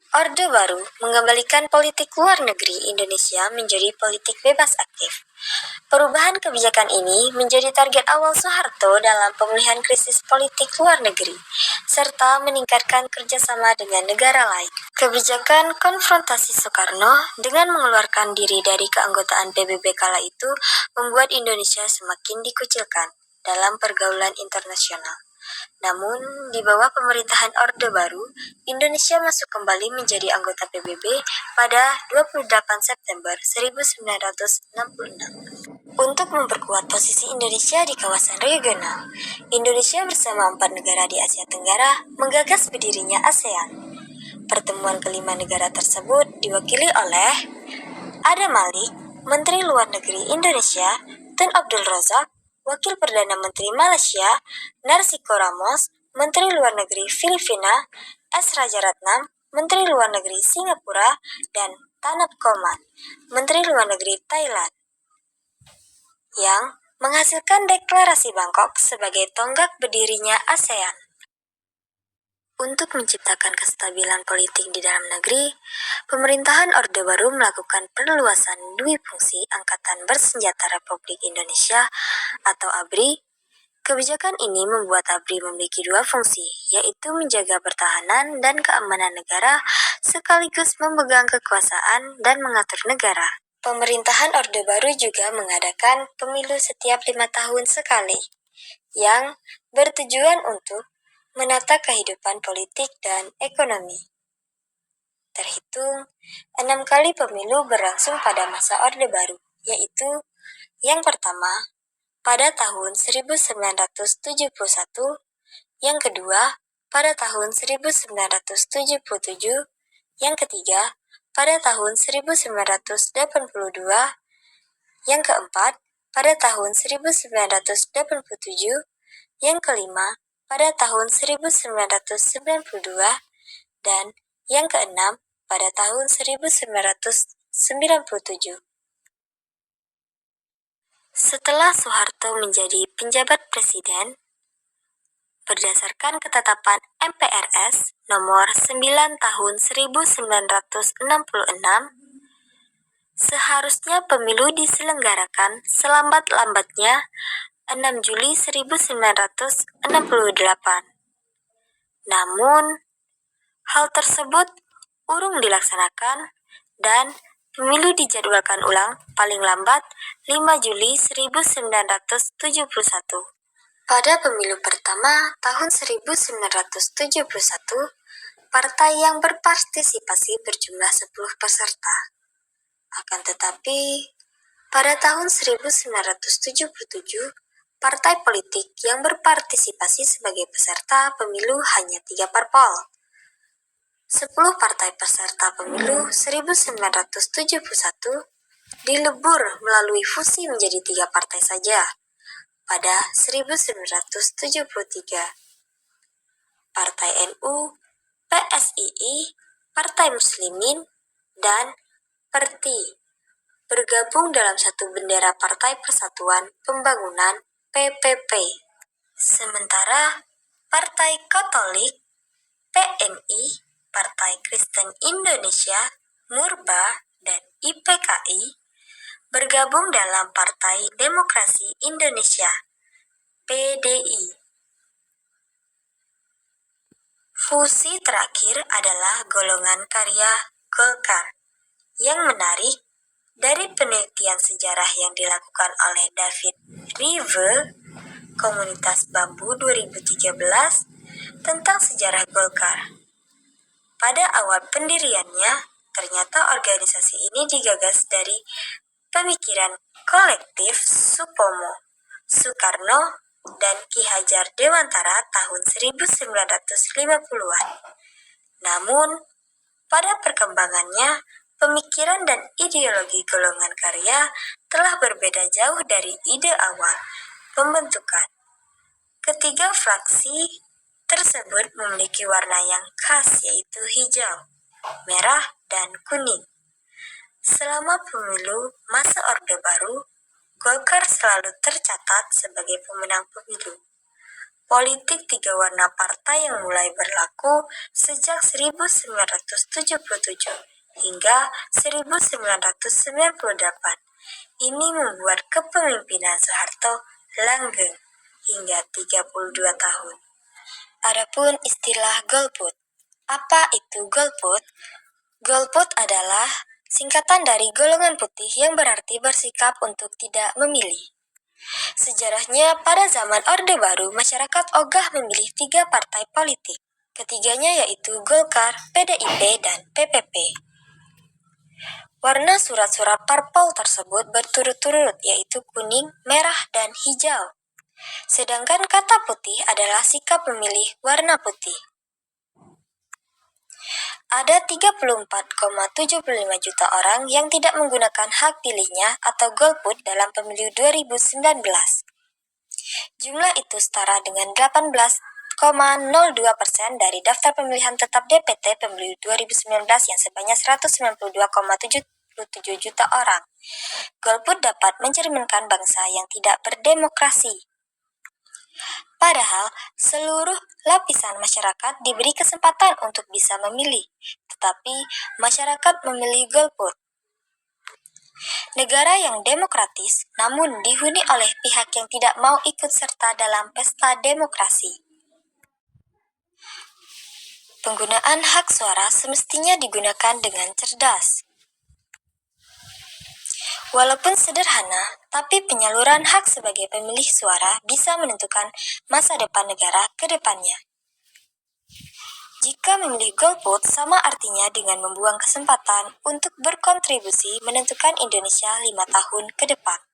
Orde Baru mengembalikan politik luar negeri Indonesia menjadi politik bebas aktif. Perubahan kebijakan ini menjadi target awal Soeharto dalam pemulihan krisis politik luar negeri, serta meningkatkan kerjasama dengan negara lain. Kebijakan konfrontasi Soekarno dengan mengeluarkan diri dari keanggotaan PBB kala itu membuat Indonesia semakin dikucilkan dalam pergaulan internasional. Namun, di bawah pemerintahan Orde Baru, Indonesia masuk kembali menjadi anggota PBB pada 28 September 1966. Untuk memperkuat posisi Indonesia di kawasan regional, Indonesia bersama 4 negara di Asia Tenggara menggagas berdirinya ASEAN. Pertemuan kelima negara tersebut diwakili oleh Adam Malik, Menteri Luar Negeri Indonesia, Tun Abdul Razak, Wakil Perdana Menteri Malaysia, Narsiko Ramos, Menteri Luar Negeri Filipina, S. Rajaratnam, Menteri Luar Negeri Singapura, dan Tanap Koman, Menteri Luar Negeri Thailand, yang menghasilkan deklarasi Bangkok sebagai tonggak berdirinya ASEAN. Untuk menciptakan kestabilan politik di dalam negeri, pemerintahan Orde Baru melakukan perluasan dui fungsi Angkatan Bersenjata Republik Indonesia atau ABRI. Kebijakan ini membuat ABRI memiliki dua fungsi, yaitu menjaga pertahanan dan keamanan negara sekaligus memegang kekuasaan dan mengatur negara. Pemerintahan Orde Baru juga mengadakan pemilu setiap 5 tahun sekali, yang bertujuan untuk menata kehidupan politik dan ekonomi. Terhitung, 6 kali pemilu berlangsung pada masa Orde Baru, yaitu yang pertama, pada tahun 1971, yang kedua, pada tahun 1977, yang ketiga, pada tahun 1982, yang keempat, pada tahun 1987, yang kelima, pada tahun 1992, dan yang keenam pada tahun 1997. Setelah Soeharto menjadi penjabat presiden, berdasarkan ketetapan MPRS nomor 9 tahun 1966, seharusnya pemilu diselenggarakan selambat-lambatnya 6 Juli 1968. Namun, hal tersebut urung dilaksanakan dan pemilu dijadwalkan ulang paling lambat 5 Juli 1971. Pada pemilu pertama tahun 1971, partai yang berpartisipasi berjumlah 10 peserta. Akan tetapi, pada tahun 1977, partai politik yang berpartisipasi sebagai peserta pemilu hanya 3 parpol. 10 partai peserta pemilu 1971 dilebur melalui fusi menjadi 3 partai saja pada 1973. Partai NU, PSII, Partai Muslimin, dan PERTI bergabung dalam satu bendera Partai Persatuan Pembangunan PPP. Sementara Partai Katolik, PNI, Partai Kristen Indonesia, Murba, dan IPKI bergabung dalam Partai Demokrasi Indonesia, PDI. Fusi terakhir adalah golongan karya Golkar, yang menarik dari penelitian sejarah yang dilakukan oleh David Rive, Komunitas Bambu 2013, tentang sejarah Golkar. Pada awal pendiriannya, ternyata organisasi ini digagas dari pemikiran kolektif Supomo, Soekarno, dan Ki Hajar Dewantara tahun 1950-an. Namun, pada perkembangannya, pemikiran dan ideologi golongan karya telah berbeda jauh dari ide awal pembentukan. Ketiga fraksi tersebut memiliki warna yang khas, yaitu hijau, merah, dan kuning. Selama pemilu masa Orde Baru, Golkar selalu tercatat sebagai pemenang pemilu. Politik tiga warna partai yang mulai berlaku sejak 1977 hingga 1998. Ini membuat kepemimpinan Soeharto langgeng hingga 32 tahun. Adapun istilah golput. Apa itu golput? Golput adalah singkatan dari golongan putih yang berarti bersikap untuk tidak memilih. Sejarahnya, pada zaman Orde Baru, masyarakat ogah memilih 3 partai politik. Ketiganya yaitu Golkar, PDIP, dan PPP. Warna surat-surat parpol tersebut berturut-turut yaitu kuning, merah, dan hijau. Sedangkan kata putih adalah sikap memilih warna putih. Ada 34,75 juta orang yang tidak menggunakan hak pilihnya atau golput dalam pemilu 2019. Jumlah itu setara dengan 18,02% dari daftar pemilihan tetap DPT pemilu 2019 yang sebanyak 192,77 juta orang. Golput dapat mencerminkan bangsa yang tidak berdemokrasi. Padahal, seluruh lapisan masyarakat diberi kesempatan untuk bisa memilih, tetapi masyarakat memilih golput. Negara yang demokratis, namun dihuni oleh pihak yang tidak mau ikut serta dalam pesta demokrasi. Penggunaan hak suara semestinya digunakan dengan cerdas. Walaupun sederhana, tapi penyaluran hak sebagai pemilih suara bisa menentukan masa depan negara ke depannya. Jika memilih golput sama artinya dengan membuang kesempatan untuk berkontribusi menentukan Indonesia 5 tahun ke depan.